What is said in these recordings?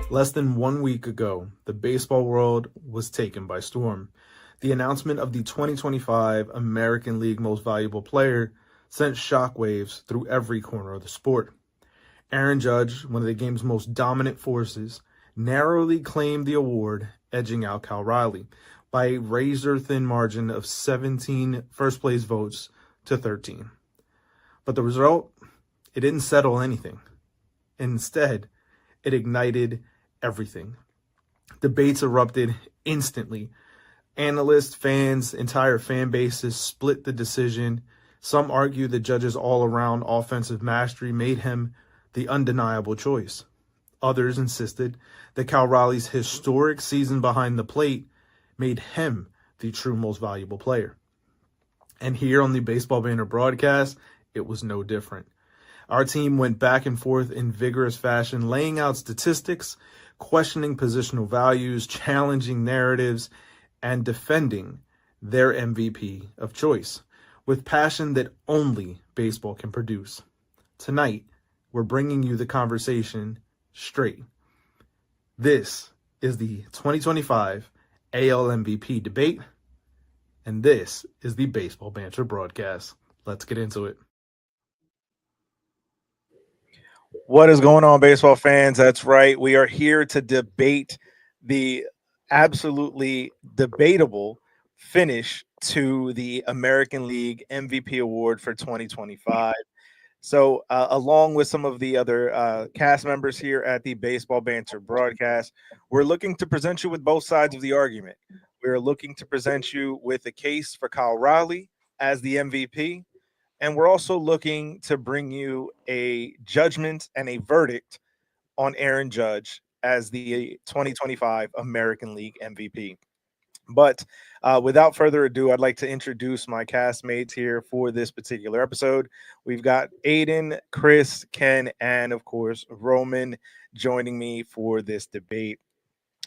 Less than 1 week ago, the baseball world was taken by storm. The announcement of the 2025 American League Most Valuable Player sent shockwaves through every corner of the sport. Aaron Judge, one of the game's most dominant forces, narrowly claimed the award, edging out Cal Raleigh by a razor-thin margin of 17 first-place votes to 13. But the result, it didn't settle anything. Instead, it ignited everything. Debates erupted instantly. Analysts, fans, entire fan bases split the decision. Some argue the Judge's all-around offensive mastery made him the undeniable choice. Others insisted that Cal Raleigh's historic season behind the plate made him the true most valuable player. And here on the Baseball Banter Broadcast, it was no different. Our team went back and forth in vigorous fashion, laying out statistics, questioning positional values, challenging narratives, and defending their MVP of choice with passion that only baseball can produce. Tonight, we're bringing you the conversation straight. This is the 2025 AL MVP debate, and this is the Baseball Banter Broadcast. Let's get into it. What is going on, baseball fans? That's right. We are here to debate the absolutely debatable finish to the American League MVP award for 2025. So, along with some of the other cast members here at the Baseball Banter Broadcast, we're looking to present you with both sides of the argument. We're looking to present you with a case for Cal Raleigh as the MVP. And we're also looking to bring you a judgment and a verdict on Aaron Judge as the 2025 American League MVP. But without further ado, I'd like to introduce my castmates here for this particular episode. We've got Aiden, Chris, Ken, and of course, Roman joining me for this debate.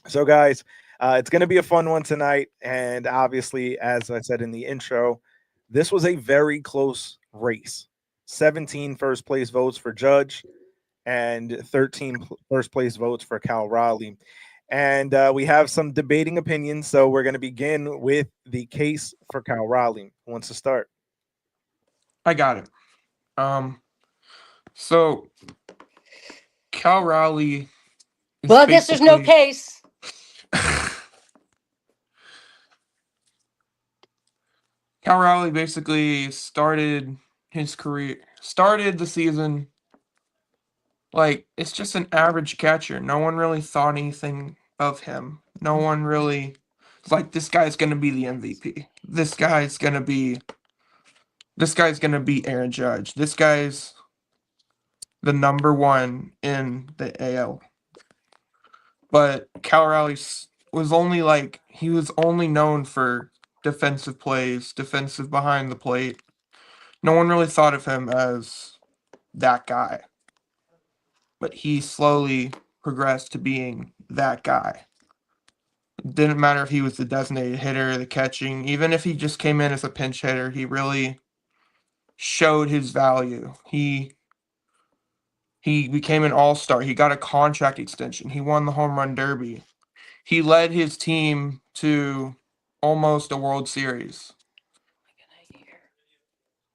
So, guys, it's going to be a fun one tonight. And obviously, as I said in the intro, this was a very close race. 17 first place votes for Judge and 13 first place votes for Cal Raleigh. And we have some debating opinions. So we're going to begin with the case for Cal Raleigh. Who wants to start? I got it. So Cal Raleigh. Well, I guess there's no case. Cal Raleigh basically started the season like it's just an average catcher. No one really thought anything of him. No one really like this guy's gonna be the MVP. This guy's gonna be Aaron Judge. This guy's the number one in the AL. But Cal Raleigh was only known for defensive plays, defensive behind the plate. No one really thought of him as that guy. But he slowly progressed to being that guy. It didn't matter if he was the designated hitter, the catching, even if he just came in as a pinch hitter, he really showed his value. He became an all-star. He got a contract extension. He won the home run derby. He led his team to almost a World Series,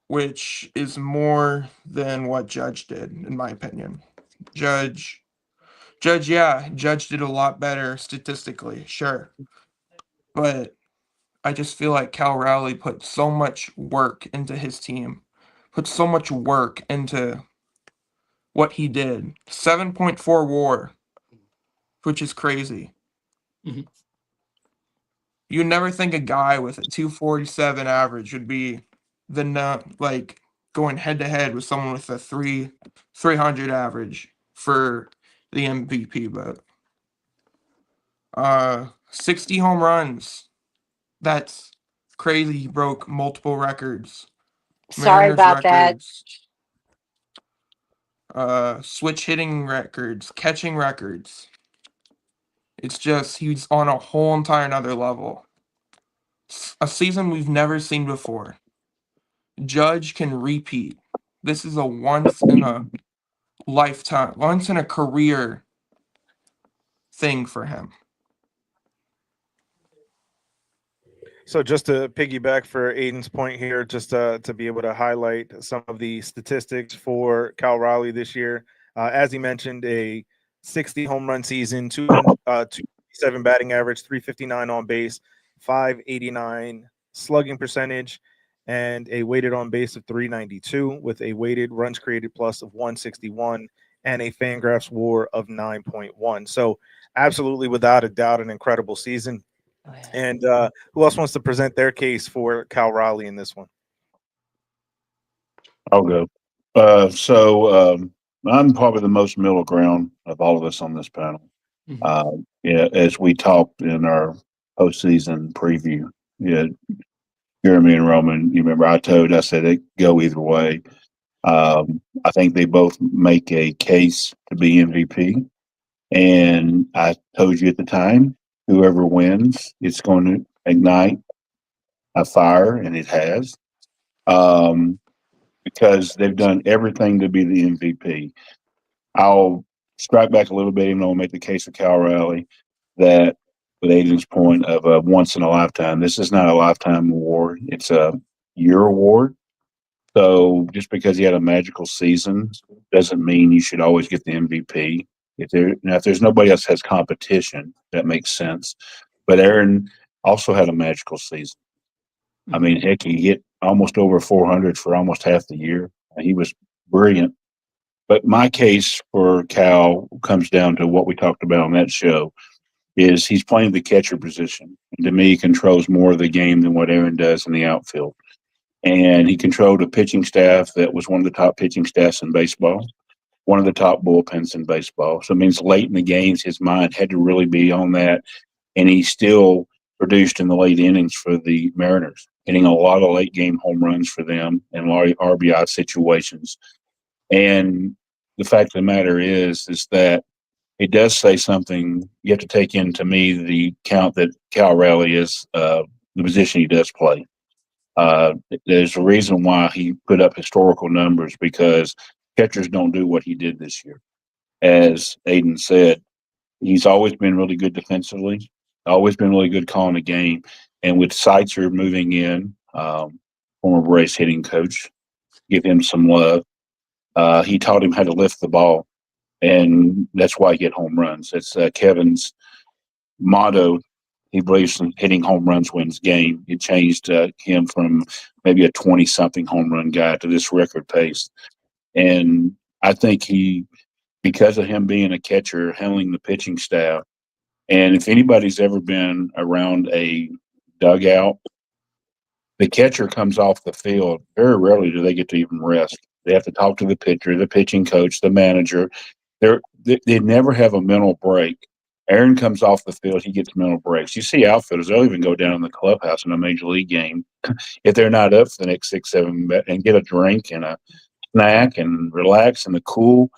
which is more than what Judge did, in my opinion. Judge did a lot better statistically, sure. But I just feel like Cal Raleigh put so much work into his team, put so much work into what he did. 7.4 WAR, which is crazy. Mm-hmm. You'd never think a guy with a 247 average would be going head to head with someone with a 300 average for the MVP vote. 60 home runs. That's crazy. He broke multiple records. Sorry about records, that. Switch hitting records, catching records. It's just he's on a whole entire another level. A season we've never seen before. Judge can repeat. This is a once in a lifetime, once in a career thing for him. So just to piggyback for Aiden's point here, just to be able to highlight some of the statistics for Cal Raleigh this year. As he mentioned, a 60 home run season, 207 batting average, 359 on base, 589 slugging percentage, and a weighted on base of 392 with a weighted runs created plus of 161 and a Fangraphs WAR of 9.1. So absolutely, without a doubt, an incredible season. And who else wants to present their case for Cal Raleigh in this one? I'll go. I'm probably the most middle ground of all of us on this panel. Yeah, as we talked in our postseason preview, yeah, Jeremy and Roman, you remember I said it go either way. I think they both make a case to be MVP. And I told you at the time, whoever wins, it's going to ignite a fire, and it has. Because they've done everything to be the MVP. I'll strike back a little bit, even though I'll make the case for Cal Raleigh that, with Aiden's point of a once in a lifetime, this is not a lifetime award. It's a year award. So just because he had a magical season doesn't mean you should always get the MVP. If there's nobody else has competition, that makes sense. But Aaron also had a magical season. I mean, heck, he hit almost over 400 for almost half the year. He was brilliant. But my case for Cal comes down to what we talked about on that show, is he's playing the catcher position. And to me, he controls more of the game than what Aaron does in the outfield. And he controlled a pitching staff that was one of the top pitching staffs in baseball, one of the top bullpens in baseball. So it means late in the games, his mind had to really be on that. And he still produced in the late innings for the Mariners, hitting a lot of late game home runs for them in RBI situations. And the fact of the matter is that it does say something. You have to take into me the count that Cal Raleigh is the position he does play. There's a reason why he put up historical numbers, because catchers don't do what he did this year. As Aiden said, he's always been really good defensively, always been really good calling a game. And with Seitzer moving in, former Braves hitting coach, give him some love. He taught him how to lift the ball, and that's why he get home runs. It's Kevin's motto. He believes in hitting home runs wins game. It changed him from maybe a 20-something home run guy to this record pace. And I think because of him being a catcher, handling the pitching staff, and if anybody's ever been around a dugout, the catcher comes off the field. Very rarely do they get to even rest. They have to talk to the pitcher, the pitching coach, the manager. They never have a mental break. Aaron comes off the field, he gets mental breaks. You see outfielders, they'll even go down in the clubhouse in a major league game if they're not up for the next 6, 7, and get a drink and a snack and relax in the cool.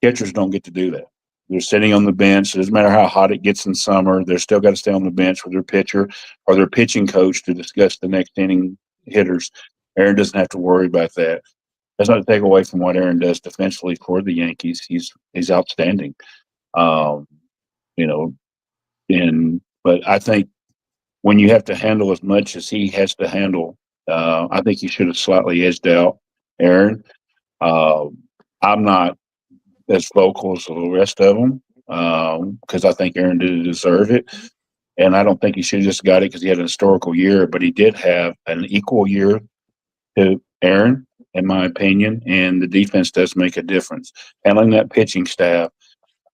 Catchers don't get to do that. They're sitting on the bench. It doesn't matter how hot it gets in summer. They're still got to stay on the bench with their pitcher or their pitching coach to discuss the next inning hitters. Aaron doesn't have to worry about that. That's not to take away from what Aaron does defensively for the Yankees. He's outstanding. But I think when you have to handle as much as he has to handle, I think he should have slightly edged out Aaron. I'm not as vocal as the rest of them because I think Aaron didn't deserve it. And I don't think he should have just got it because he had an historical year, but he did have an equal year to Aaron, in my opinion, and the defense does make a difference. Handling that pitching staff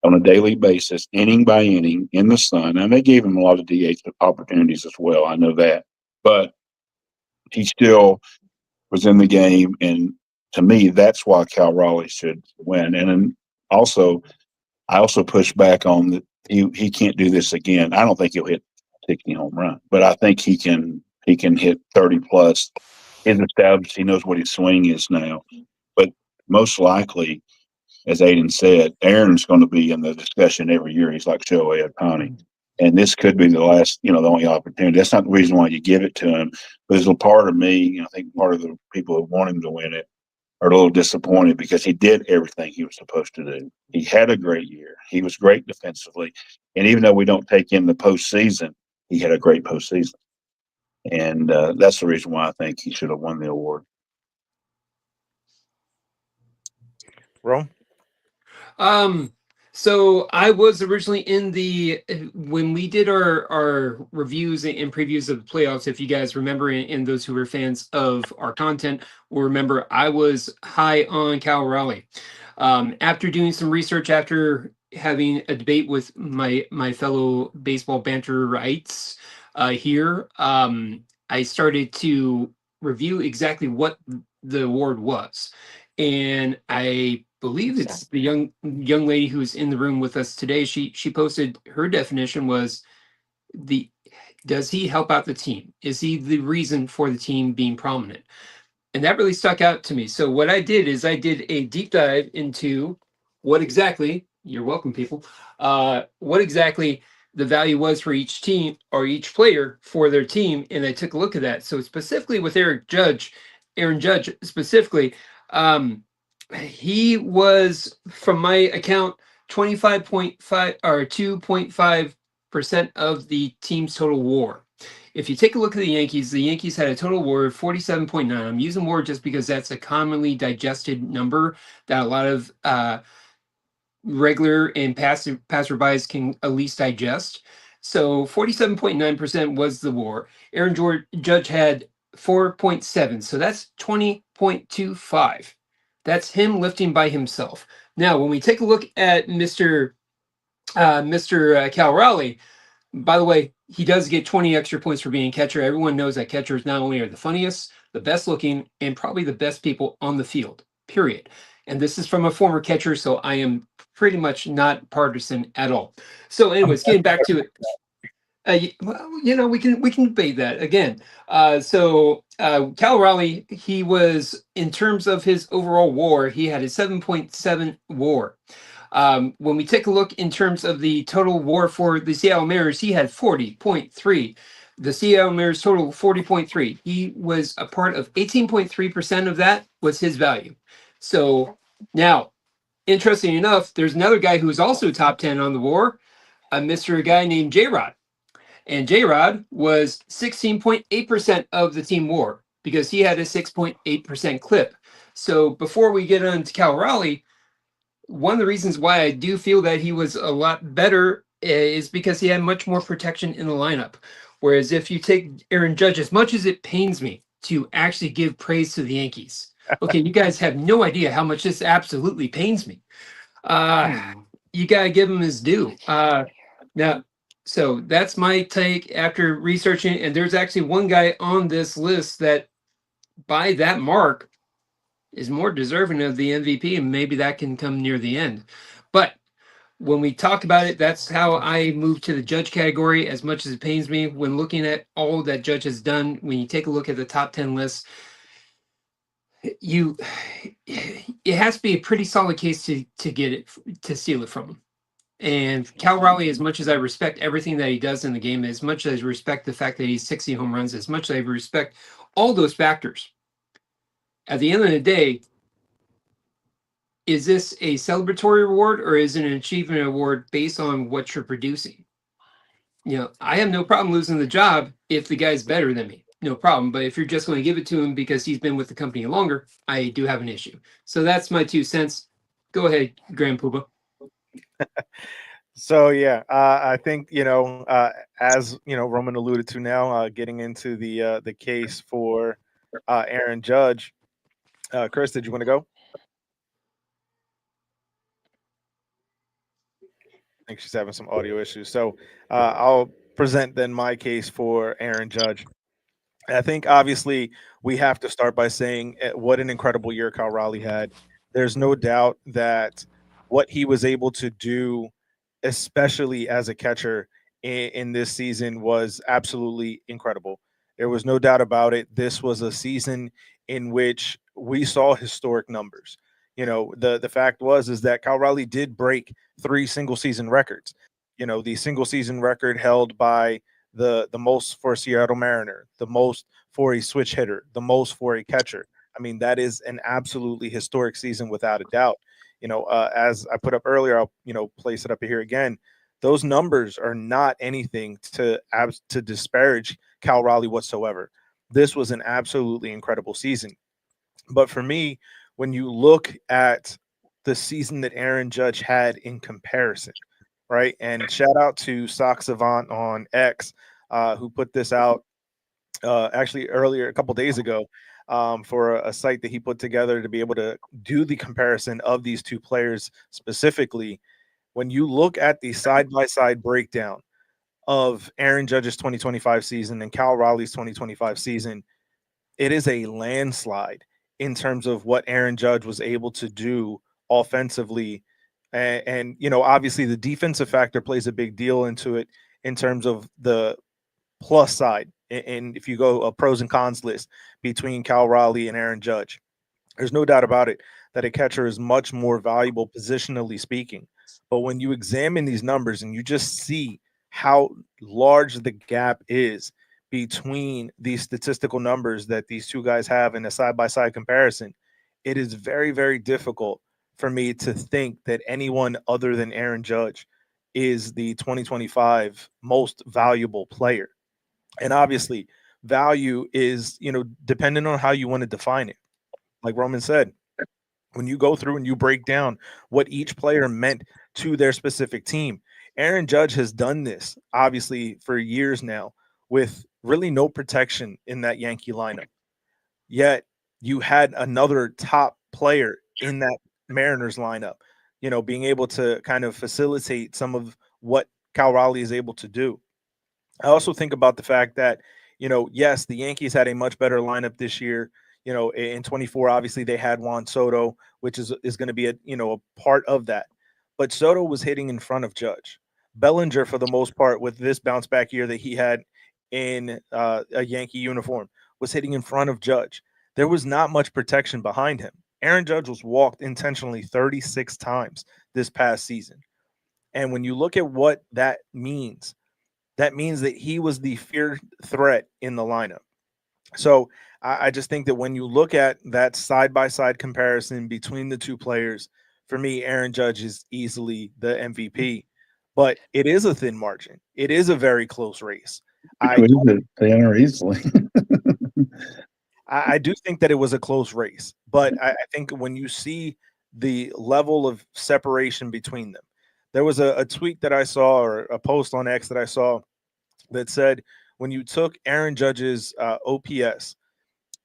on a daily basis, inning by inning, in the sun, and they gave him a lot of DH opportunities as well. I know that. But he still was in the game, and to me, that's why Cal Raleigh should win. And then also, I also push back on that he can't do this again. I don't think he'll hit 60 home run, but I think he can hit 30 plus. He's established. He knows what his swing is now. But most likely, as Aiden said, Aaron's going to be in the discussion every year. He's like Shohei Ohtani. And this could be the last, the only opportunity. That's not the reason why you give it to him. But there's a part of me, I think part of the people who want him to win it are a little disappointed because he did everything he was supposed to do. He had a great year. He was great defensively. And even though we don't take in the postseason, he had a great postseason. And that's the reason why I think he should have won the award. Rome? So I was originally in the when we did our reviews and previews of the playoffs. If you guys remember, and those who were fans of our content will remember, I was high on Cal Raleigh. After doing some research, after having a debate with my fellow baseball banter rights here, I started to review exactly what the award was, and I believe it's the young lady who's in the room with us today. She posted her definition was does he help out the team? Is he the reason for the team being prominent? And that really stuck out to me. So what I did is I did a deep dive into what exactly, you're welcome, people, what exactly the value was for each team or each player for their team. And I took a look at that. So specifically with Aaron Judge specifically, he was, from my account, 25.5 or 2.5% of the team's total WAR. If you take a look at the Yankees had a total WAR of 47.9. I'm using WAR just because that's a commonly digested number that a lot of regular and passerbys can at least digest. So 47.9% was the WAR. Aaron Judge had 4.7, so that's 20.25. That's him lifting by himself. Now, when we take a look at Mr. Cal Raleigh, by the way, he does get 20 extra points for being catcher. Everyone knows that catchers not only are the funniest, the best looking, and probably the best people on the field, period. And this is from a former catcher, so I am pretty much not partisan at all. So anyways, getting back to it. Well, we can debate that again. Cal Raleigh, he was, in terms of his overall WAR, he had a 7.7 WAR. When we take a look in terms of the total WAR for the Seattle Mariners, he had 40.3. The Seattle Mariners total 40.3. He was a part of 18.3% of that was his value. So now, interesting enough, there's another guy who's also top 10 on the WAR, a guy named J-Rod. And J-Rod was 16.8% of the team WAR because he had a 6.8% clip. So before we get on to Cal Raleigh, one of the reasons why I do feel that he was a lot better is because he had much more protection in the lineup. Whereas if you take Aaron Judge, as much as it pains me to actually give praise to the Yankees, okay, you guys have no idea how much this absolutely pains me. You got to give him his due. Now, so that's my take after researching. And there's actually one guy on this list that, by that mark, is more deserving of the MVP, and maybe that can come near the end. But when we talk about it, that's how I move to the Judge category. As much as it pains me when looking at all that Judge has done, when you take a look at the top 10 list, it has to be a pretty solid case to get it, to steal it from him. And Cal Raleigh, as much as I respect everything that he does in the game, as much as I respect the fact that he's 60 home runs, as much as I respect all those factors, at the end of the day, is this a celebratory award or is it an achievement award based on what you're producing? I have no problem losing the job if the guy's better than me. No problem. But if you're just going to give it to him because he's been with the company longer, I do have an issue. So that's my 2 cents. Go ahead, Grand Pooba. So yeah, I think as Roman alluded to now, getting into the case for Aaron Judge. Chris, did you want to go? I think she's having some audio issues. So I'll present then my case for Aaron Judge. I think obviously we have to start by saying what an incredible year Cal Raleigh had. There's no doubt that what he was able to do, especially as a catcher in this season, was absolutely incredible. There was no doubt about it. This was a season in which we saw historic numbers. The fact is that Cal Raleigh did break 3 single season records. the single season record held by the most for a Seattle Mariner, the most for a switch hitter, the most for a catcher. I mean, that is an absolutely historic season without a doubt. As I put up earlier, I'll place it up here again. Those numbers are not anything to disparage Cal Raleigh whatsoever. This was an absolutely incredible season. But for me, when you look at the season that Aaron Judge had in comparison, right? And shout out to Sock Savant on X, who put this out actually earlier, a couple days ago, for a site that he put together to be able to do the comparison of these two players specifically. When you look at the side by side breakdown of Aaron Judge's 2025 season and Cal Raleigh's 2025 season, it is a landslide in terms of what Aaron Judge was able to do offensively. And obviously the defensive factor plays a big deal into it in terms of the plus side. And if you go a pros and cons list between Cal Raleigh and Aaron Judge, there's no doubt about it that a catcher is much more valuable positionally speaking. But when you examine these numbers and you just see how large the gap is between these statistical numbers that these two guys have in a side-by-side comparison, it is very, very difficult for me to think that anyone other than Aaron Judge is the 2025 most valuable player. And obviously, value is, dependent on how you want to define it. Like Roman said, when you go through and you break down what each player meant to their specific team, Aaron Judge has done this obviously for years now with really no protection in that Yankee lineup. Yet you had another top player in that Mariners lineup, being able to kind of facilitate some of what Cal Raleigh is able to do. I also think about the fact that, yes, the Yankees had a much better lineup this year. In 24, obviously they had Juan Soto, which is going to be a part of that. But Soto was hitting in front of Judge. Bellinger, for the most part, with this bounce back year that he had in a Yankee uniform, was hitting in front of Judge. There was not much protection behind him. Aaron Judge was walked intentionally 36 times this past season. And when you look at what that means that he was the fear threat in the lineup. So I just think that when you look at that side-by-side comparison between the two players, for me, Aaron Judge is easily the MVP. But it is a thin margin. It is a very close race. They enter easily. I do think that it was a close race. But I think when you see the level of separation between them, there was a tweet that I saw or a post on X that I saw that said when you took Aaron Judge's OPS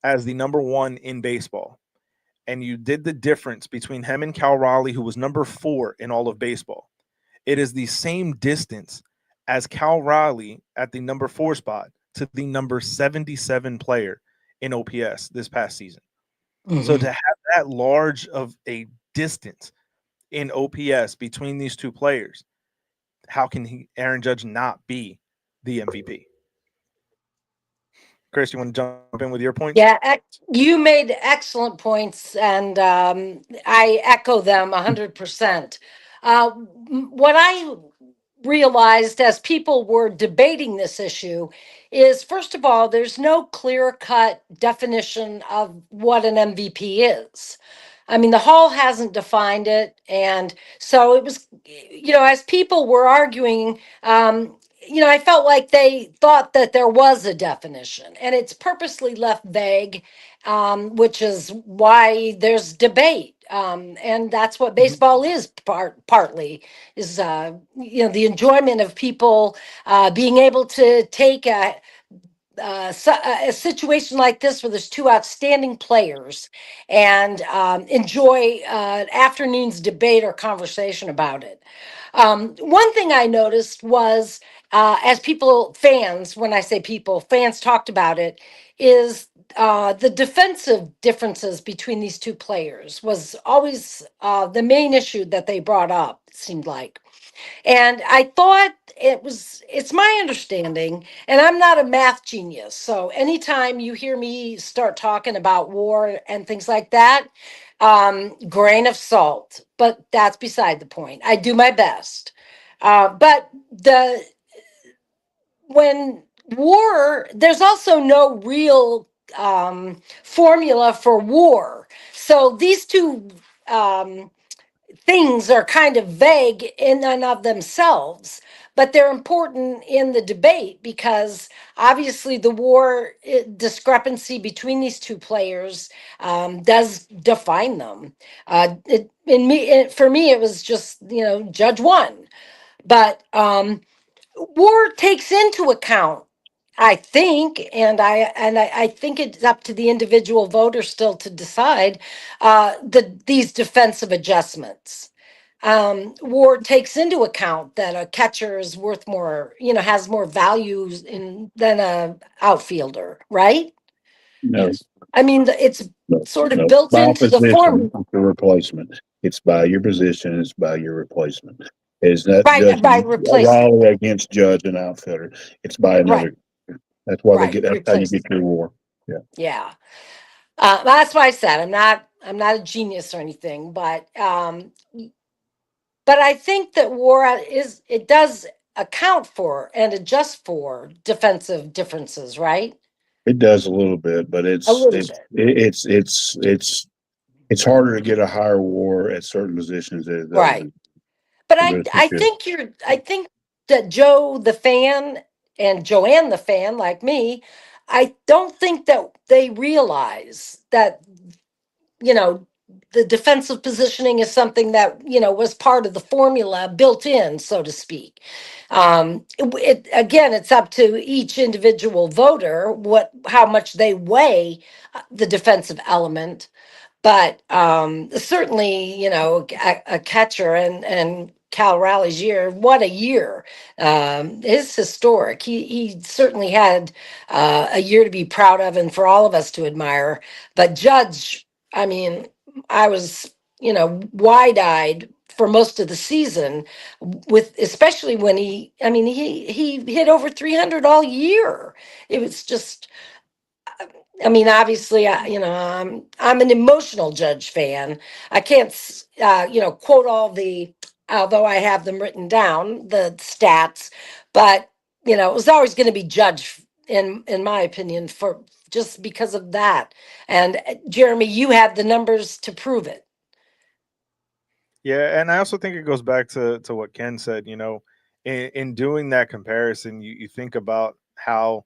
as the number one in baseball and you did the difference between him and Cal Raleigh, who was number 4 in all of baseball, it is the same distance as Cal Raleigh at the number 4 spot to the number 77 player in OPS this past season. Mm-hmm. So to have that large of a distance in OPS between these two players, how can Aaron Judge not be the MVP? Chris, you want to jump in with your points? Yeah, you made excellent points, and I echo them 100%. What I realized as people were debating this issue is, first of all, there's no clear-cut definition of what an MVP is. I mean, the Hall hasn't defined it. And so it was, as people were arguing, I felt like they thought that there was a definition, and it's purposely left vague, which is why there's debate. And that's what baseball is partly is, the enjoyment of people being able to take a situation like this where there's two outstanding players and enjoy afternoon's debate or conversation about it. One thing I noticed was as fans, when I say people, fans talked about it, is the defensive differences between these two players was always the main issue that they brought up, it seemed like. And I thought it's my understanding, and I'm not a math genius. So anytime you hear me start talking about war and things like that, grain of salt, but that's beside the point. I do my best. But when war, there's also no real formula for war. So these two um, things are kind of vague in and of themselves, but they're important in the debate because obviously the war discrepancy between these two players does define them. For me, it was just, Judge won, but war takes into account, I think, and I think it's up to the individual voter still to decide these defensive adjustments. War takes into account that a catcher is worth more, has more values than a outfielder, right? No, I mean, it's no, sort of no. built By into the position, form, it's the replacement. It's by your position. It's by your replacement. It's not by judging replacement, Raleigh against Judge and outfielder. It's by right, another. That's why they right, get. That's how you get replacement, your war. Yeah. yeah. That's why I said I'm not a genius or anything, but I think that war it does account for and adjust for defensive differences, right? It does a little bit, but A it's little it's bit, it's it's it's it's harder to get a higher war at certain positions than it does right? in But the I rest of I it. think I think that Joe the fan and Joanne the fan like me, I don't think that they realize that you know the defensive positioning is something that was part of the formula built in, so to speak. Again, it's up to each individual voter how much they weigh the defensive element, but certainly, a catcher and Cal Raleigh's year, what a year! Is historic. He certainly had a year to be proud of, and for all of us to admire. But Judge, I mean, I was wide eyed for most of the season, with especially when he hit over 300 all year. It was just, I mean, obviously, I'm an emotional Judge fan. I can't, quote all although I have them written down, the stats, but it was always going to be Judge in my opinion for just because of that. And Jeremy, you have the numbers to prove it. Yeah, and I also think it goes back to what Ken said. In doing that comparison, you think about how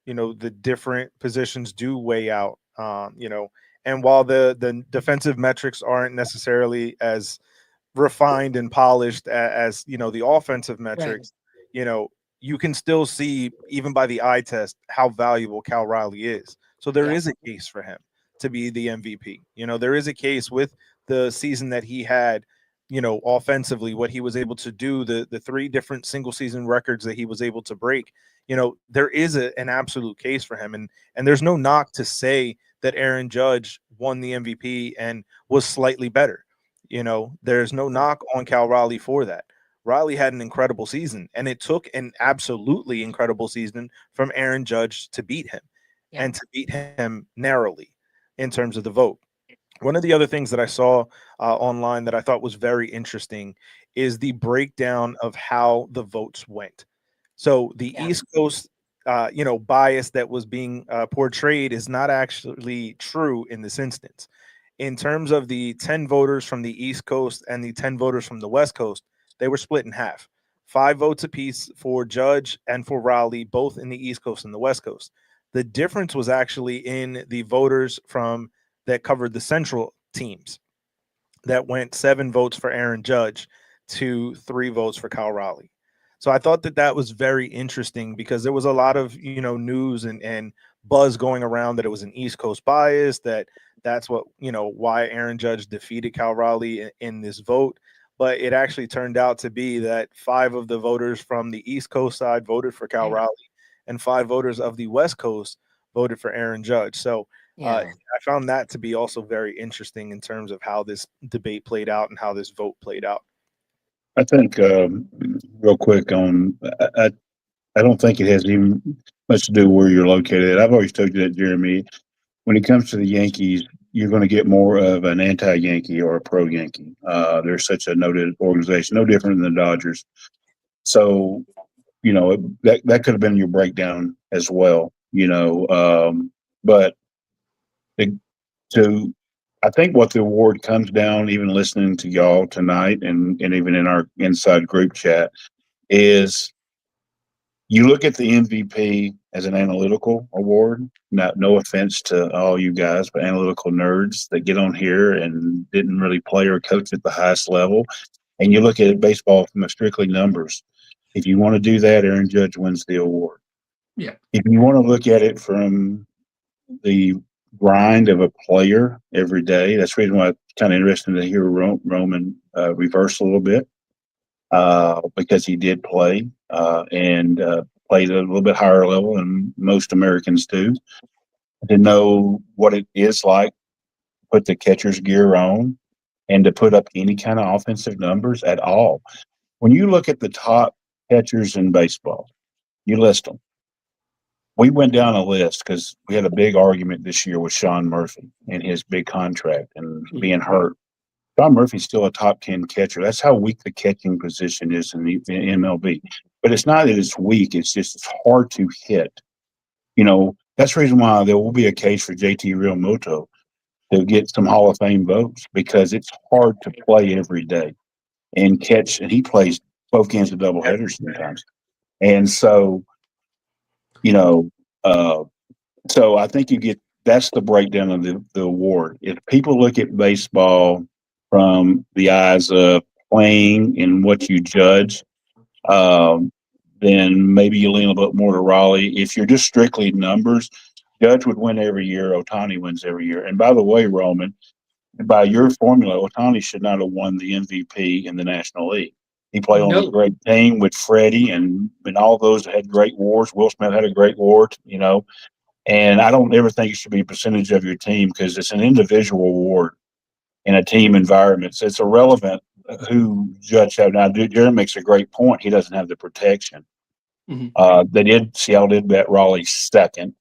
the different positions do weigh out. And while the defensive metrics aren't necessarily as refined and polished as the offensive Right. metrics, you know, you can still see even by the eye test how valuable Cal Riley is. So there Yeah. is a case for him to be the MVP. There is a case with the season that he had, offensively, what he was able to do, the three different single season records that he was able to break. There is an absolute case for him, and there's no knock to say that Aaron Judge won the MVP and was slightly better. There's no knock on Cal Raleigh for that. Riley had an incredible season, and it took an absolutely incredible season from Aaron Judge to beat him, Yeah. and to beat him narrowly in terms of the vote. One of the other things that I saw online that I thought was very interesting is the breakdown of how the votes went. So the Yeah. East Coast, bias that was being portrayed is not actually true in this instance. In terms of the 10 voters from the East Coast and the 10 voters from the West Coast, they were split in half. 5 votes apiece for Judge and for Raleigh, both in the East Coast and the West Coast. The difference was actually in the voters from that covered the central teams, that went 7 votes for Aaron Judge to 3 votes for Cal Raleigh. So I thought that was very interesting because there was a lot of news and buzz going around that it was an East Coast bias, that's what why Aaron Judge defeated Cal Raleigh in this vote. But it actually turned out to be that 5 of the voters from the East Coast side voted for Cal Yeah. Raleigh, and 5 voters of the West Coast voted for Aaron Judge. So Yeah. I found that to be also very interesting in terms of how this debate played out and how this vote played out. I think real quick on I don't think it has even much to do where you're located. I've always told you that, Jeremy. When it comes to the Yankees, you're going to get more of an anti-Yankee or a pro-Yankee. They're such a noted organization, no different than the Dodgers. So, that could have been your breakdown as well, but to I think what the award comes down, even listening to y'all tonight and even in our inside group chat, is you look at the MVP as an analytical award. No offense to all you guys, but analytical nerds that get on here and didn't really play or coach at the highest level. And you look at baseball from a strictly numbers. If you want to do that, Aaron Judge wins the award. Yeah. If you want to look at it from the grind of a player every day, that's the reason why it's kind of interesting to hear Roman reverse a little bit, because he did play and played at a little bit higher level than most Americans do, to know what it is like to put the catcher's gear on and to put up any kind of offensive numbers at all. When you look at the top catchers in baseball, you list them. We went down a list because we had a big argument this year with Sean Murphy and his big contract and being hurt. Sean Murphy's still a top 10 catcher. That's how weak the catching position is in the MLB. But it's not that it's weak. It's just it's hard to hit. That's the reason why there will be a case for JT Realmuto to get some Hall of Fame votes, because it's hard to play every day and catch. And he plays both games of doubleheaders sometimes. And so, so I think that's the breakdown of the award. If people look at baseball from the eyes of playing and what you judge, then maybe you lean a bit more to Raleigh. If you're just strictly numbers, Judge would win every year. Ohtani wins every year. And by the way, Roman, by your formula, Ohtani should not have won the MVP in the National League. He played on a great team with Freddie and all those had great wars. Will Smith had a great war, And I don't ever think it should be a percentage of your team, because it's an individual award in a team environment. So it's irrelevant who Judge have. Now, Jared makes a great point. He doesn't have the protection. Mm-hmm. Seattle did bat Raleigh second,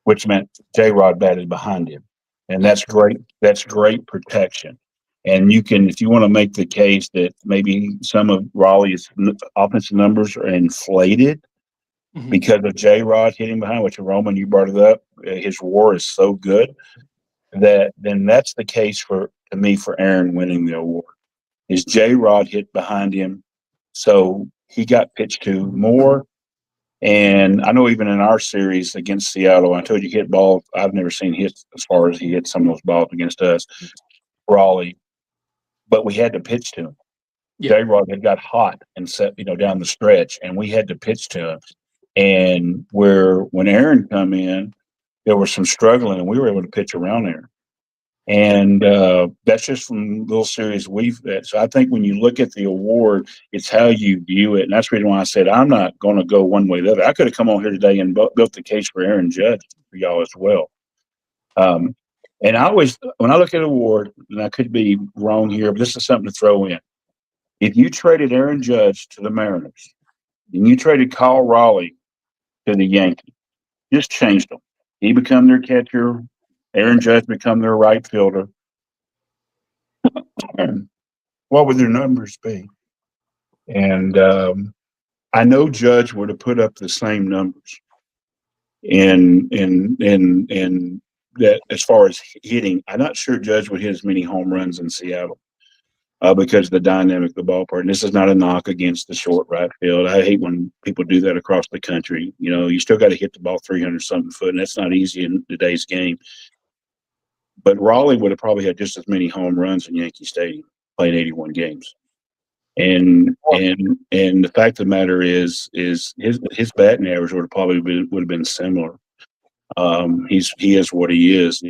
which meant J-Rod batted behind him. And that's great. That's great protection. And you can, if you want to make the case that maybe some of Raleigh's offensive numbers are inflated because of J-Rod hitting behind, which Roman, you brought it up, his WAR is so good that then that's the case to me for Aaron winning the award. Is J-Rod hit behind him, so he got pitched to more. And I know even in our series against Seattle, I told you hit balls I've never seen hit as far as he hit some of those balls against us, Raleigh, but we had to pitch to him. Yeah. J-Rod had got hot and set, down the stretch, and we had to pitch to him. And when Aaron come in, there was some struggling, and we were able to pitch around there. And that's just from little series we've had. So I think when you look at the award, it's how you view it. And that's the reason why I said I'm not going to go one way or the other. I could have come on here today and built the case for Aaron Judge for y'all as well. And I always, when I look at an award, and I could be wrong here, but this is something to throw in. If you traded Aaron Judge to the Mariners and you traded Cal Raleigh to the Yankees, just changed them. He become their catcher. Aaron Judge become their right fielder. What would their numbers be? And I know Judge would have put up the same numbers in that as far as hitting. I'm not sure Judge would hit as many home runs in Seattle because of the dynamic of the ballpark. And this is not a knock against the short right field. I hate when people do that across the country. You still got to hit the ball 300-something foot, and that's not easy in today's game. But Raleigh would have probably had just as many home runs in Yankee Stadium, playing 81 games. And the fact of the matter is his batting average would have probably been similar. He is what he is,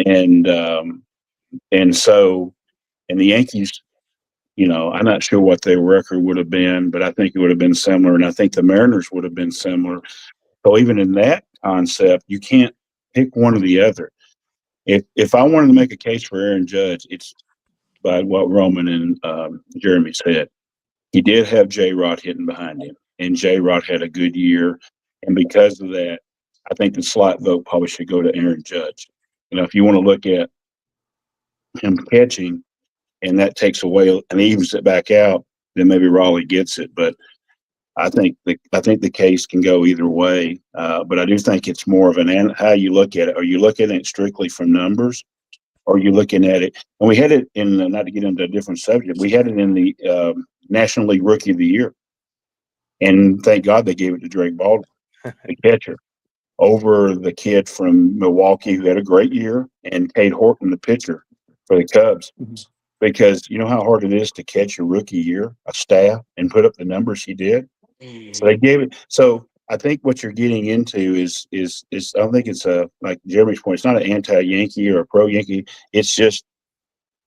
and so the Yankees, I'm not sure what their record would have been, but I think it would have been similar, and I think the Mariners would have been similar. So even in that concept, you can't pick one or the other. If I wanted to make a case for Aaron Judge, it's by what Roman and Jeremy said. He did have J-Rod hitting behind him, and J-Rod had a good year. And because of that, I think the slot vote probably should go to Aaron Judge. If you want to look at him catching, and that takes away and evens it back out, then maybe Raleigh gets it. But I think the case can go either way, but I do think it's more of how you look at it. Are you looking at it strictly from numbers, or are you looking at it? And we had it in not to get into a different subject. We had it in the National League Rookie of the Year, and thank God they gave it to Drake Baldwin, the catcher, over the kid from Milwaukee who had a great year, and Cade Horton, the pitcher for the Cubs. Because you know how hard it is to catch your rookie year, a staff, and put up the numbers he did. So they gave it. So I think what you're getting into is I don't think it's like Jeremy's point. It's not an anti-Yankee or a pro-Yankee. It's just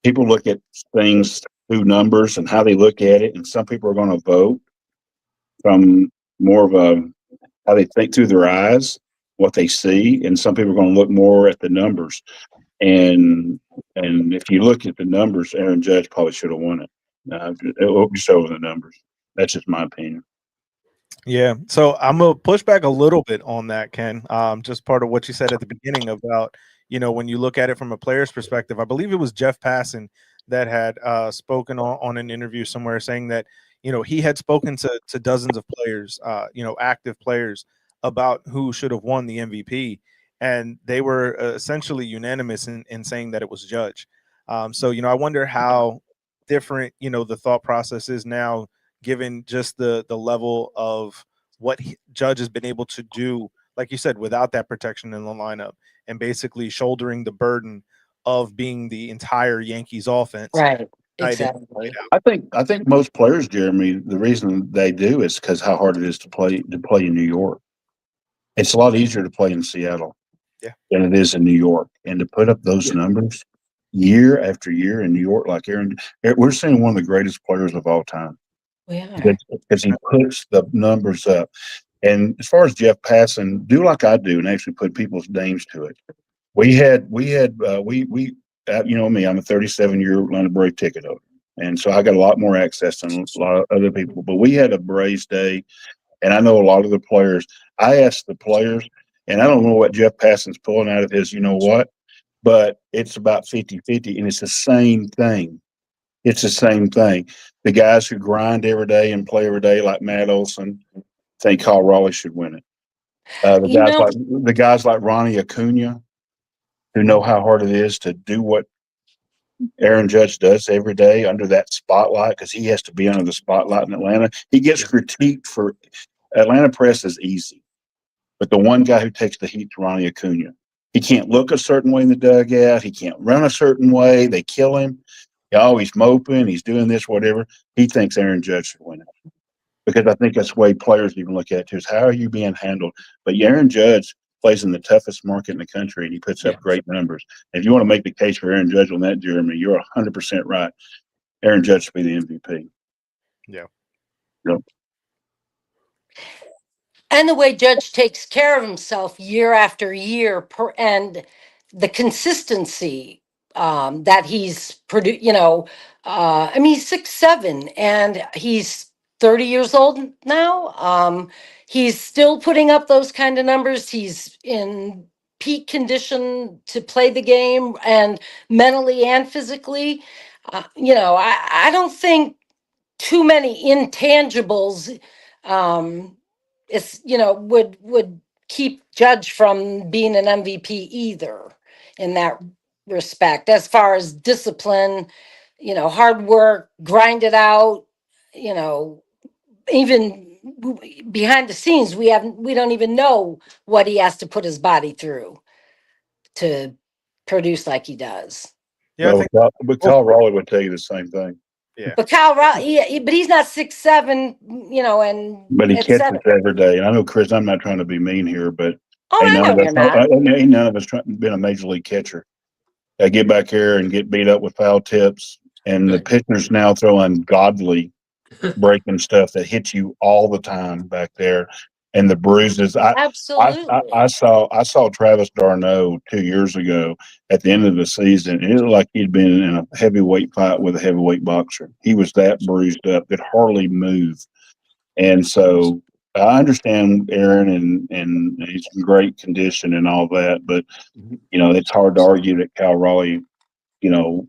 people look at things through numbers and how they look at it, and some people are going to vote from more of a how they think through their eyes, what they see, and some people are going to look more at the numbers. And if you look at the numbers, Aaron Judge probably should have won it. Just over the numbers. That's just my opinion. Yeah. So I'm gonna push back a little bit on that, Ken. Just part of what you said at the beginning about, when you look at it from a player's perspective. I believe it was Jeff Passan that had spoken on an interview somewhere saying that, he had spoken to dozens of players, active players, about who should have won the MVP. And they were essentially unanimous in saying that it was Judge. So, I wonder how different, the thought process is now, given just the level of what Judge has been able to do, like you said, without that protection in the lineup, and basically shouldering the burden of being the entire Yankees offense. Right. night in, Exactly. night out. I think most players, Jeremy, the reason they do is because how hard it is to play in New York. It's a lot easier to play in Seattle than it is in New York, and to put up those numbers year after year in New York, like Aaron, we're seeing one of the greatest players of all time. We are. Because he puts the numbers up. And as far as Jeff Passan, do like I do and actually put people's names to it. We you know me, I'm a 37-year Atlanta Brave ticket holder. And so I got a lot more access than a lot of other people. But we had a Braves day, and I know a lot of the players. I asked the players, and I don't know what Jeff Passan's pulling out of his, but it's about 50-50, and it's the same thing. It's the same thing. The guys who grind every day and play every day, like Matt Olson, think Cal Raleigh should win it. The guys like Ronnie Acuna, who know how hard it is to do what Aaron Judge does every day under that spotlight, because he has to be under the spotlight in Atlanta. He gets critiqued for Atlanta press is easy, but the one guy who takes the heat is Ronnie Acuna. He can't look a certain way in the dugout. He can't run a certain way. They kill him. Oh, he's moping. He's doing this, whatever. He thinks Aaron Judge should win it, because I think that's the way players even look at it too. Is how are you being handled? But Aaron Judge plays in the toughest market in the country, and he puts up great numbers. And if you want to make the case for Aaron Judge on that, Jeremy, you're 100% right. Aaron Judge should be the MVP. Yeah. Yep. And the way Judge takes care of himself year after year, and the consistency that he's produced. I mean, he's 6'7", and he's 30 years old now. He's still putting up those kind of numbers. He's in peak condition to play the game, and mentally and physically. I don't think too many intangibles would keep Judge from being an MVP either, in that respect, as far as discipline, hard work, grind it out, even behind the scenes, we don't even know what he has to put his body through to produce like he does. Yeah, I think but Cal Raleigh would tell you the same thing. Yeah. But Cal Raleigh, but he's not 6'7", and But he et catches cetera. every day. And I know, Chris, I'm not trying to be mean here, but Oh, I know you're not. ain't none of us been a major league catcher. I get back here and get beat up with foul tips, and the pitcher's now throwing godly breaking stuff that hits you all the time back there, and the bruises. Absolutely. I saw Travis d'Arnaud 2 years ago at the end of the season. It looked like he'd been in a heavyweight fight with a heavyweight boxer. He was that bruised up, could hardly move. And so I understand Aaron, and he's in great condition and all that, but it's hard to argue that Cal Raleigh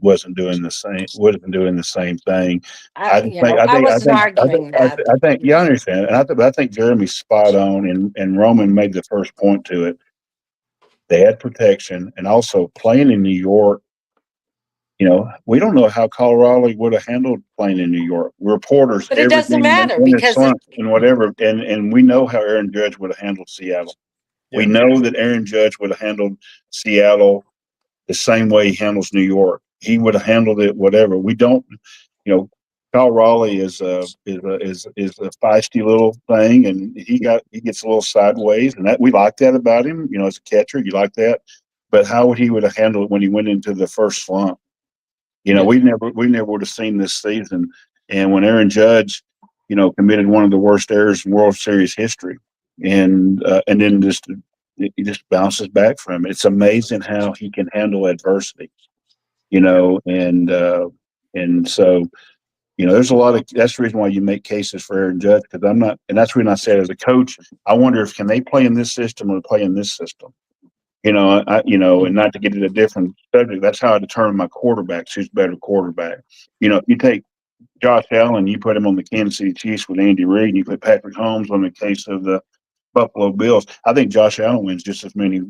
wasn't doing the same thing. I just think, I wasn't arguing that. I think, yeah, I understand. And I think Jeremy's spot on, and Roman made the first point to it. They had protection, and also playing in New York. We don't know how Cal Raleigh would have handled playing in New York. Reporters But it every doesn't game matter in the because slump and whatever, and we know how Aaron Judge would have handled Seattle. Yeah. We know that Aaron Judge would have handled Seattle the same way he handles New York. He would have handled it whatever. We don't, Cal Raleigh is a feisty little thing, and he gets a little sideways, and that we like that about him. As a catcher, you like that. But how would he have handled it when he went into the first slump? We never would have seen this season. And when Aaron Judge, committed one of the worst errors in World Series history, and then he just bounces back from it. It's amazing how he can handle adversity, and so there's a lot of that's the reason why you make cases for Aaron Judge, because I'm not, and that's the reason I said as a coach, I wonder if can they play in this system or play in this system. And not to get into a different subject, that's how I determine my quarterbacks, who's better quarterback. If you take Josh Allen, you put him on the Kansas City Chiefs with Andy Reid, and you put Patrick Holmes on the case of the Buffalo Bills. I think Josh Allen wins just as many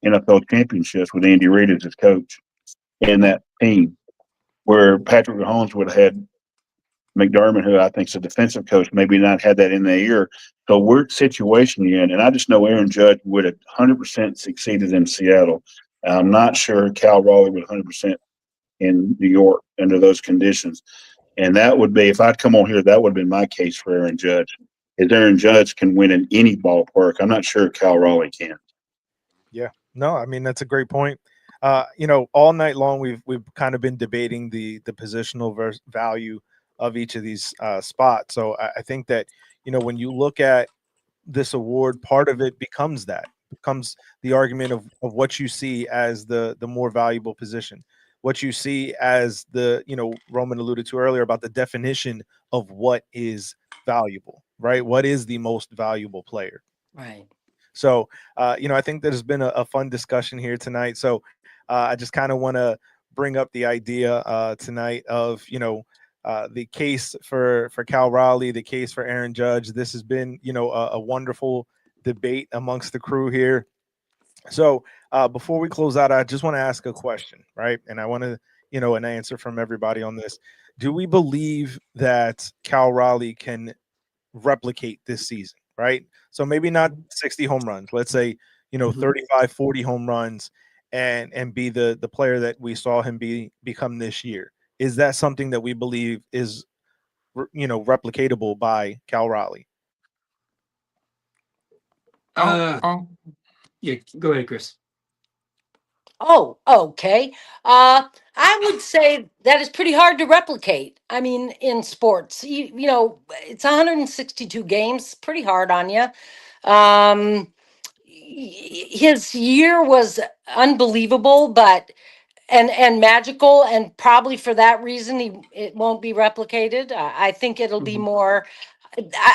NFL championships with Andy Reid as his coach in that team, where Patrick Mahomes would have had McDermott, who I think is a defensive coach, maybe not had that in their ear. So weird situation you're in. And I just know Aaron Judge would have 100% succeeded in Seattle. I'm not sure Cal Raleigh would 100% in New York under those conditions. And that would be, if I'd come on here, that would have been my case for Aaron Judge. Is Aaron Judge can win in any ballpark. I'm not sure Cal Raleigh can. Yeah, no, I mean, that's a great point. All night long, we've kind of been debating the positional value of each of these spots. So I think that, when you look at this award, part of it becomes the argument of what you see as the more valuable position, what you see as Roman alluded to earlier about the definition of what is valuable, right? What is the most valuable player? Right. So, I think there's been a fun discussion here tonight. So I just kind of want to bring up the idea tonight of, the case for Cal Raleigh, the case for Aaron Judge. This has been, a wonderful debate amongst the crew here. So before we close out, I just want to ask a question, right? And I want to, an answer from everybody on this. Do we believe that Cal Raleigh can replicate this season, right? So maybe not 60 home runs, let's say, 35, 40 home runs and be the player that we saw him become this year. Is that something that we believe is, replicatable by Cal Raleigh? Yeah, go ahead, Chris. Oh, okay. I would say that is pretty hard to replicate. I mean, in sports, it's 162 games, pretty hard on you. His year was unbelievable, but and magical, and probably for that reason, it won't be replicated. I think it'll be more.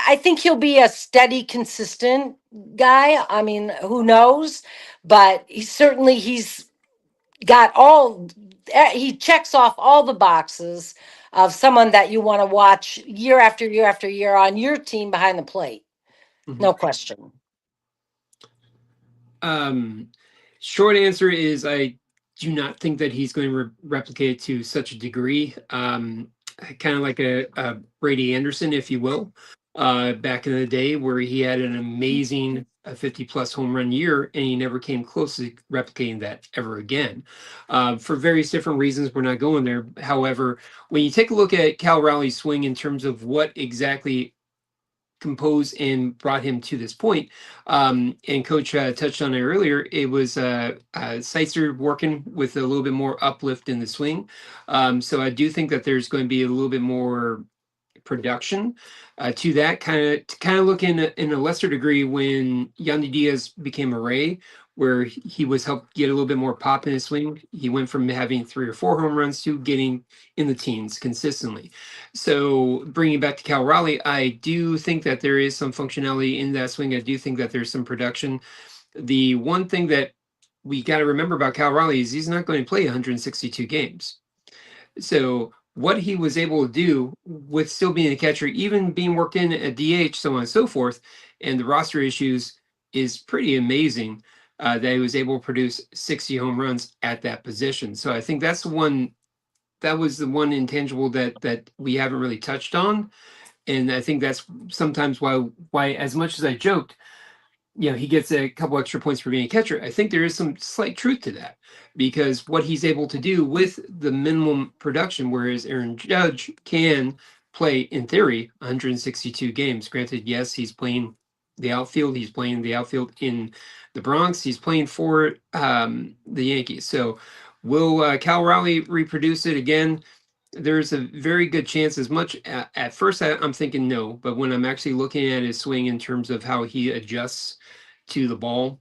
I think he'll be a steady, consistent guy. I mean, who knows? But he's got he checks off all the boxes of someone that you want to watch year after year after year on your team behind the plate. No question. Short answer is I do not think that he's going to replicate it to such a degree. Kind of like a Brady Anderson, if you will, back in the day, where he had an amazing 50-plus home run year, and he never came close to replicating that ever again. For various different reasons, we're not going there. However, when you take a look at Cal Raleigh's swing in terms of what exactly composed and brought him to this point. And Coach touched on it earlier. It was Seitzer working with a little bit more uplift in the swing. So I do think that there's going to be a little bit more production to that, kind of look in a lesser degree when Yandy Diaz became a Ray, where he was helped get a little bit more pop in his swing. He went from having 3 or 4 home runs to getting in the teens consistently. So bringing it back to Cal Raleigh, I do think that there is some functionality in that swing. I do think that there's some production. The one thing that we got to remember about Cal Raleigh is he's not going to play 162 games. So what he was able to do with still being a catcher, even being worked in at DH, so on and so forth, and the roster issues is pretty amazing that he was able to produce 60 home runs at that position. So I think that's the one that was the one intangible that we haven't really touched on. And I think that's sometimes why as much as I joked, he gets a couple extra points for being a catcher. I think there is some slight truth to that because what he's able to do with the minimum production, whereas Aaron Judge can play, in theory, 162 games. Granted, yes, he's playing the outfield. He's playing the outfield in the Bronx. He's playing for the Yankees. So will Cal Raleigh reproduce it again? There's a very good chance. As much at first I'm thinking no, but when I'm actually looking at his swing in terms of how he adjusts to the ball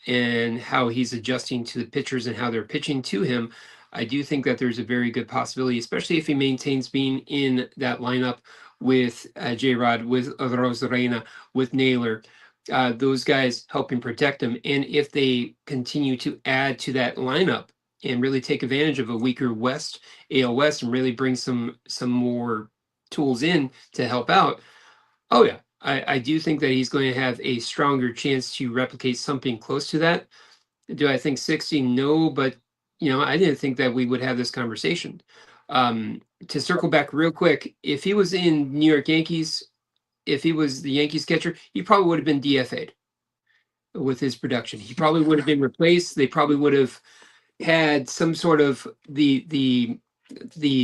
and how he's adjusting to the pitchers and how they're pitching to him, I do think that there's a very good possibility, especially if he maintains being in that lineup with J-Rod, with Rosarena, with Naylor, those guys helping protect him. And if they continue to add to that lineup and really take advantage of a weaker AL West, and really bring some more tools in to help out, oh yeah, I do think that he's going to have a stronger chance to replicate something close to that. Do I think 60? No, but I didn't think that we would have this conversation. To circle back real quick, if he was in New York Yankees, if he was the Yankees catcher, he probably would have been DFA'd with his production. He probably would have been replaced. They probably would have had some sort of the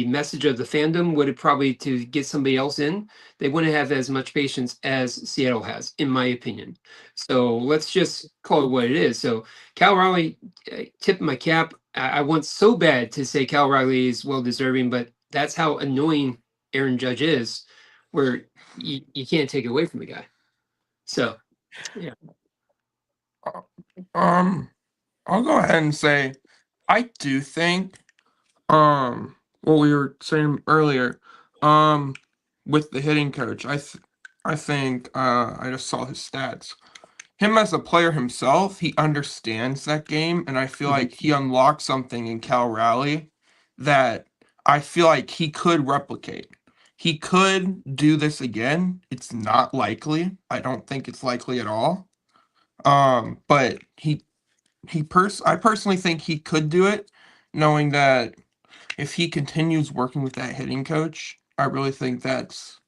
message of the fandom would have probably to get somebody else in. They wouldn't have as much patience as Seattle has, in my opinion. So let's just call it what it is. So Cal Raleigh, tip my cap. I want so bad to say Cal Raleigh is well deserving, but that's how annoying Aaron Judge is, where you can't take it away from the guy. So yeah. I'll go ahead and say I do think what we were saying earlier with the hitting coach, I think I just saw his stats. Him as a player himself, he understands that game, and I feel like he unlocked something in Cal Raleigh that I feel like he could replicate. He could do this again. It's not likely. I don't think it's likely at all. But I personally think he could do it, knowing that if he continues working with that hitting coach, I really think that's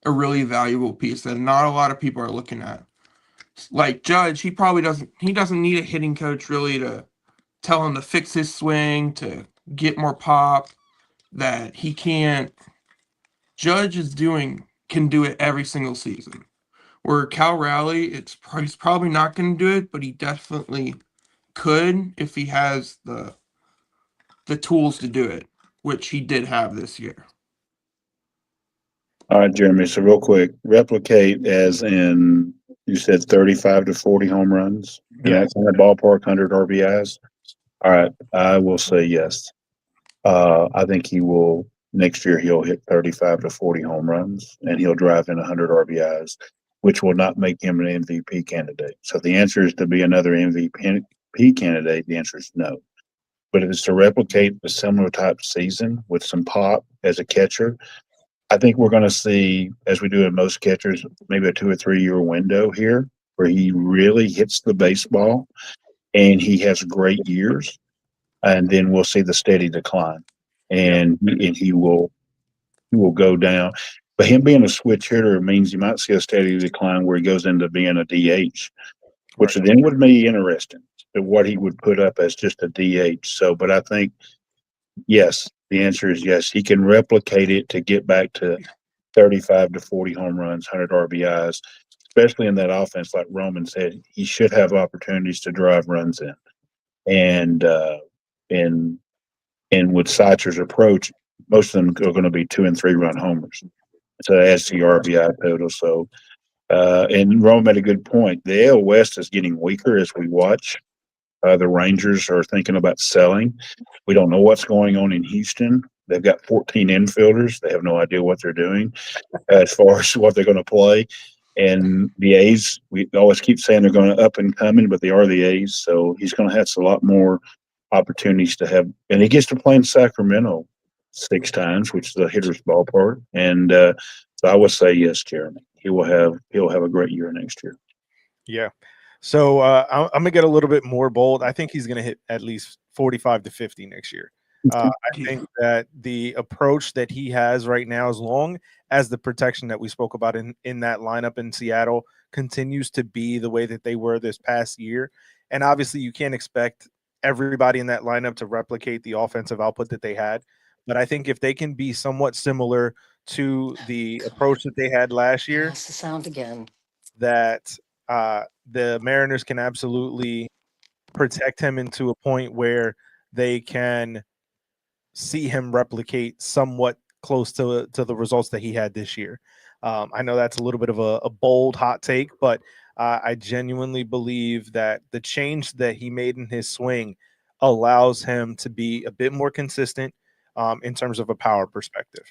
a really valuable piece that not a lot of people are looking at. Like Judge, he doesn't need a hitting coach really to tell him to fix his swing, to get more pop, that he can't. Judge can do it every single season. Where Cal Raleigh, he's probably not going to do it, but he definitely could if he has the tools to do it, which he did have this year. All right, Jeremy. So real quick, replicate as in you said 35 to 40 home runs. Yeah, it's in the ballpark, 100 RBIs. All right, I will say yes. I think he will next year. He'll hit 35 to 40 home runs, and he'll drive in 100 RBIs, which will not make him an MVP candidate. So the answer is to be another MVP candidate. The answer is no. But if it's to replicate a similar type season with some pop as a catcher, I think we're going to see, as we do in most catchers, maybe a 2 or 3 year window here where he really hits the baseball and he has great years, and then we'll see the steady decline, and he will go down. But him being a switch hitter means you might see a steady decline where he goes into being a DH, which then would be interesting to what he would put up as just a DH. So, but I think yes, the answer is yes. He can replicate it to get back to 35 to 40 home runs, 100 RBIs, especially in that offense. Like Roman said, he should have opportunities to drive runs in. And with Seitzer's approach, most of them are going to be 2 and 3 run homers. So that's the RBI total. So, and Roman made a good point. The AL West is getting weaker as we watch. The Rangers are thinking about selling. We don't know what's going on in Houston. They've got 14 infielders. They have no idea what they're doing as far as what they're going to play. And the A's, we always keep saying they're going to up and coming, but they are the A's. So he's going to have a lot more opportunities to have, and he gets to play in Sacramento 6 times, which is a hitter's ballpark. And so I would say yes, Jeremy. He'll have a great year next year. Yeah. So I'm gonna get a little bit more bold. I think he's gonna hit at least 45 to 50 next year. I think that the approach that he has right now, as long as the protection that we spoke about in that lineup in Seattle continues to be the way that they were this past year, and obviously you can't expect everybody in that lineup to replicate the offensive output that they had. But I think if they can be somewhat similar to the approach that they had last year, That's the sound again. that the Mariners can absolutely protect him into a point where they can see him replicate somewhat close to the results that he had this year. I know that's a little bit of a bold hot take, but I genuinely believe that the change that he made in his swing allows him to be a bit more consistent in terms of a power perspective.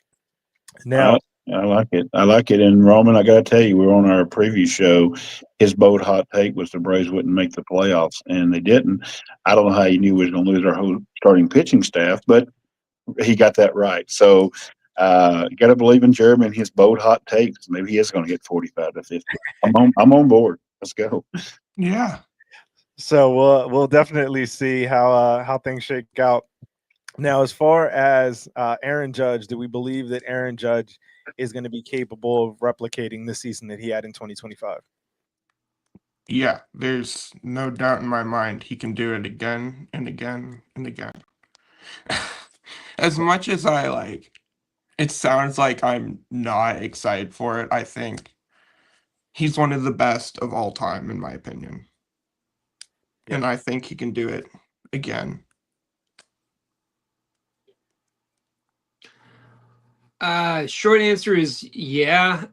Now, I like it. I like it. And Roman, I got to tell you, we were on our preview show. His bold hot take was the Braves wouldn't make the playoffs, and they didn't. I don't know how he knew we was going to lose our whole starting pitching staff, but he got that right. So you got to believe in Jeremy and his bold hot takes. Maybe he is going to get 45 to 50. I'm on board. Let's go. Yeah. so we'll definitely see how things shake out. Now, as far as Aaron Judge, do we believe that Aaron Judge is going to be capable of replicating the season that he had in 2025? Yeah, there's no doubt in my mind he can do it again and again and again. As much as it sounds like I'm not excited for it, I think he's one of the best of all time, in my opinion. Yep. And I think he can do it again. Short answer is yeah.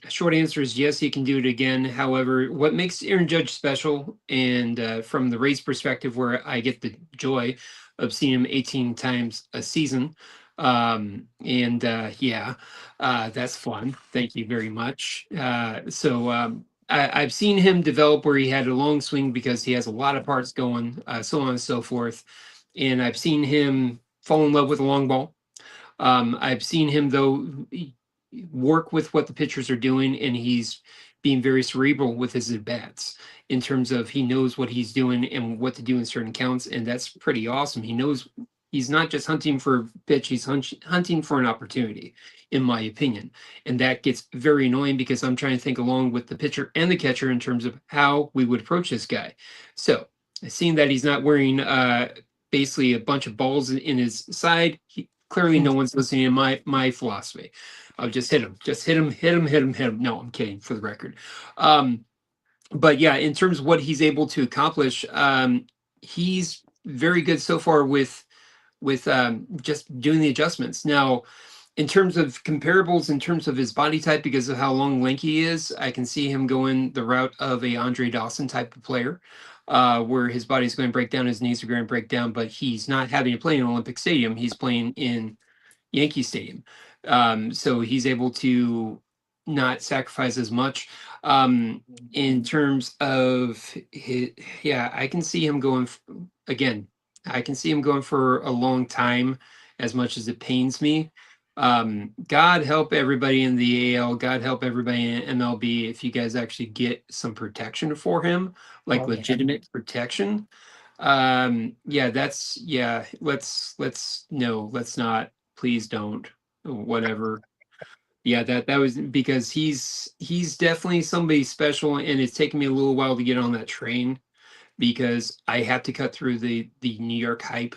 Short answer is yes, he can do it again. However, what makes Aaron Judge special, and from the Rays perspective, where I get the joy of seeing him 18 times a season, that's fun. Thank you very much. I've seen him develop where he had a long swing because he has a lot of parts going, so on and so forth. And I've seen him fall in love with a long ball. I've seen him though work with what the pitchers are doing, and he's being very cerebral with his at bats in terms of he knows what he's doing and what to do in certain counts, and that's pretty awesome. He knows he's not just hunting for a pitch; he's hunting for an opportunity, in my opinion, and that gets very annoying because I'm trying to think along with the pitcher and the catcher in terms of how we would approach this guy. So, seeing that he's not wearing basically a bunch of balls in his side, clearly no one's listening to my philosophy. I'll just hit him, hit him. No, I'm kidding, for the record. But yeah, in terms of what he's able to accomplish, he's very good so far with just doing the adjustments. Now, in terms of comparables, in terms of his body type, because of how long lanky he is, I can see him going the route of a Andre Dawson type of player, where his body's going to break down, his knees are going to break down, but he's not having to play in Olympic Stadium. He's playing in Yankee Stadium. So he's able to not sacrifice as much. In terms of his, yeah, I can see him going again. I can see him going for a long time, as much as it pains me. God help everybody in the AL. God help everybody in MLB if you guys actually get some protection for him, like legitimate protection. Let's no, let's not. Please don't. Whatever. Yeah, that was because he's definitely somebody special, and it's taken me a little while to get on that train because I have to cut through the New York hype,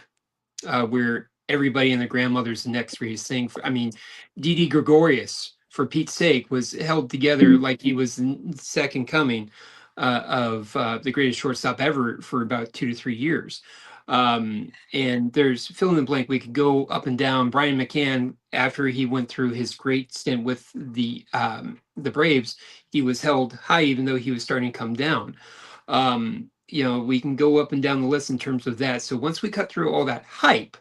where everybody and their grandmother's next for his thing. I mean, Didi Gregorius, for Pete's sake, was held together like he was the second coming of the greatest shortstop ever for about 2 to 3 years. And there's fill in the blank. We could go up and down. Brian McCann, after he went through his great stint with the Braves, he was held high even though he was starting to come down. We can go up and down the list in terms of that. So once we cut through all that hype,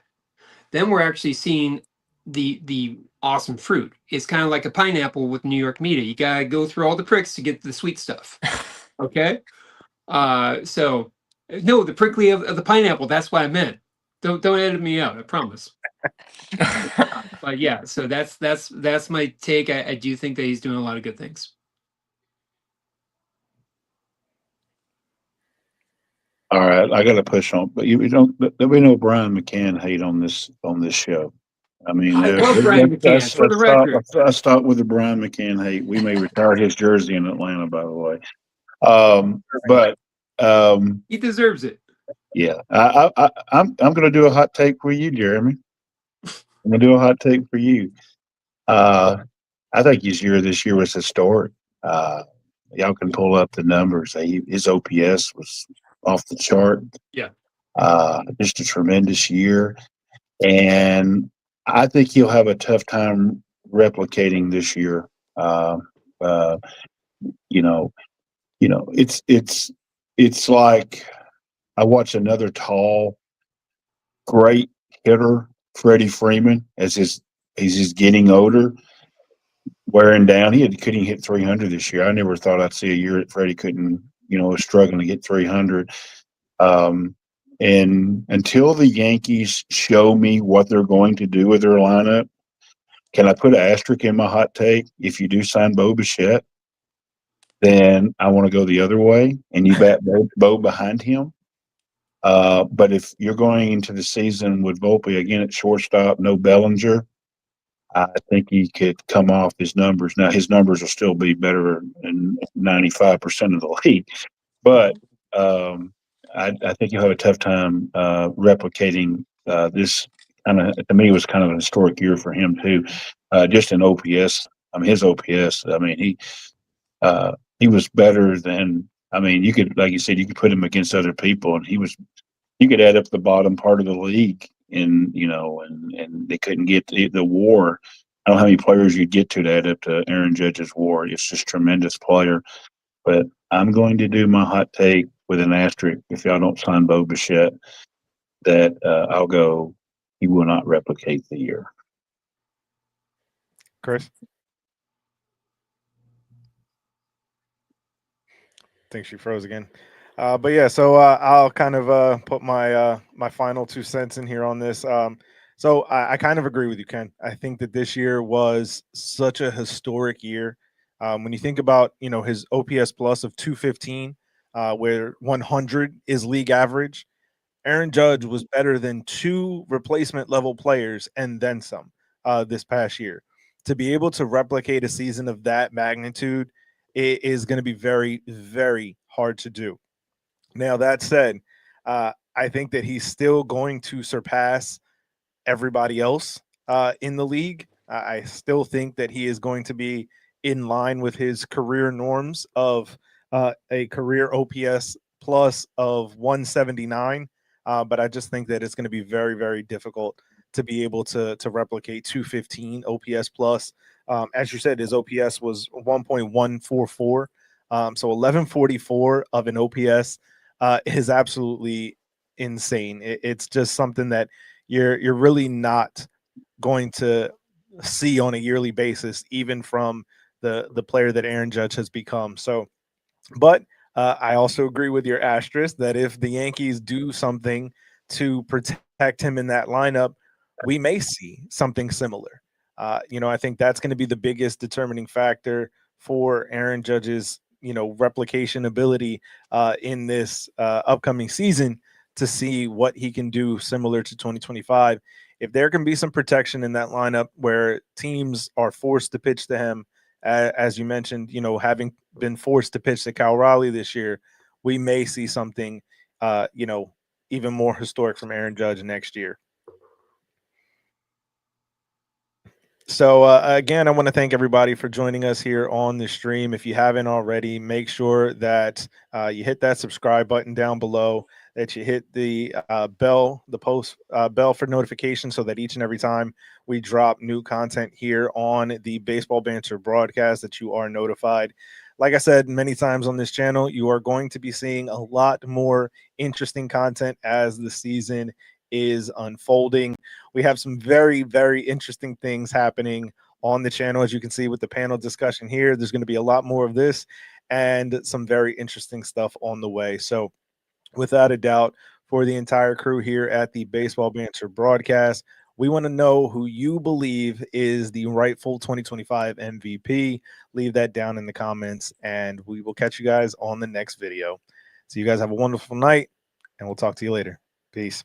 then we're actually seeing the awesome fruit. It's kind of like a pineapple with New York Meta. You gotta go through all the pricks to get the sweet stuff. Okay. So no, the prickly of the pineapple. That's what I meant. Don't edit me out. I promise. But yeah, so that's my take. I do think that he's doing a lot of good things. All right, I got to push on, but you don't. There'll be no Brian McCann hate on this show. I mean, I love Brian McCann. For the record, let's stop with the Brian McCann hate. We may retire his jersey in Atlanta, by the way. But he deserves it. yeah, I'm going to do a hot take for you, Jeremy. I'm going to do a hot take for you. I think his year this year was historic. Y'all can pull up the numbers. His OPS was off the chart. Yeah. Just a tremendous year. And I think he'll have a tough time replicating this year. It's like I watched another tall, great hitter, Freddie Freeman, as he's getting older, wearing down. He couldn't hit 300 this year. I never thought I'd see a year that Freddie couldn't, was struggling to get 300. And until the Yankees show me what they're going to do with their lineup, can I put an asterisk in my hot take? If you do sign Bo Bichette, then I want to go the other way, and you bat Bo behind him. But if you're going into the season with Volpe again at shortstop, no Bellinger, I think he could come off his numbers. Now, his numbers will still be better than 95% of the league, but I think you'll have a tough time replicating this. Kind of, to me, it was kind of an historic year for him too. Just in OPS, I mean, his OPS. I mean, he was better than. I mean, you could, like you said, you could put him against other people, and you could add up the bottom part of the league, and and they couldn't get the WAR. I don't know how many players you'd get to add up to Aaron Judge's WAR. It's just tremendous player. But I'm going to do my hot take with an asterisk. If y'all don't sign Bo Bichette, that I'll go. He will not replicate the year. Chris, I think she froze again. But yeah, so I'll kind of put my my final 2 cents in here on this. So I kind of agree with you, Ken. I think that this year was such a historic year. When you think about his OPS plus of 215, where 100 is league average, Aaron Judge was better than 2 replacement level players and then some this past year. To be able to replicate a season of that magnitude, it is going to be very, very hard to do. Now, that said, I think that he's still going to surpass everybody else in the league. I still think that he is going to be in line with his career norms of a career OPS plus of 179. But I just think that it's going to be very, very difficult to be able to replicate 215 OPS plus. As you said, his OPS was 1.144. So 1144 of an OPS is absolutely insane. It's just something that you're really not going to see on a yearly basis, even from the player that Aaron Judge has become. So, but I also agree with your asterisk that if the Yankees do something to protect him in that lineup, we may see something similar. I think that's going to be the biggest determining factor for Aaron Judge's, replication ability in this upcoming season to see what he can do similar to 2025. If there can be some protection in that lineup where teams are forced to pitch to him, as you mentioned, having been forced to pitch to Cal Raleigh this year, we may see something, even more historic from Aaron Judge next year. So again, I want to thank everybody for joining us here on the stream. If you haven't already, make sure that you hit that subscribe button down below, that you hit the bell, the post bell for notifications, so that each and every time we drop new content here on the Baseball Banter broadcast, that you are notified. Like I said many times on this channel, you are going to be seeing a lot more interesting content as the season is unfolding. We have some very, very interesting things happening on the channel. As you can see with the panel discussion here, there's going to be a lot more of this and some very interesting stuff on the way. So without a doubt, for the entire crew here at the Baseball Banter Broadcast, we want to know who you believe is the rightful 2025 MVP. Leave that down in the comments, and we will catch you guys on the next video. So you guys have a wonderful night, and we'll talk to you later. Peace.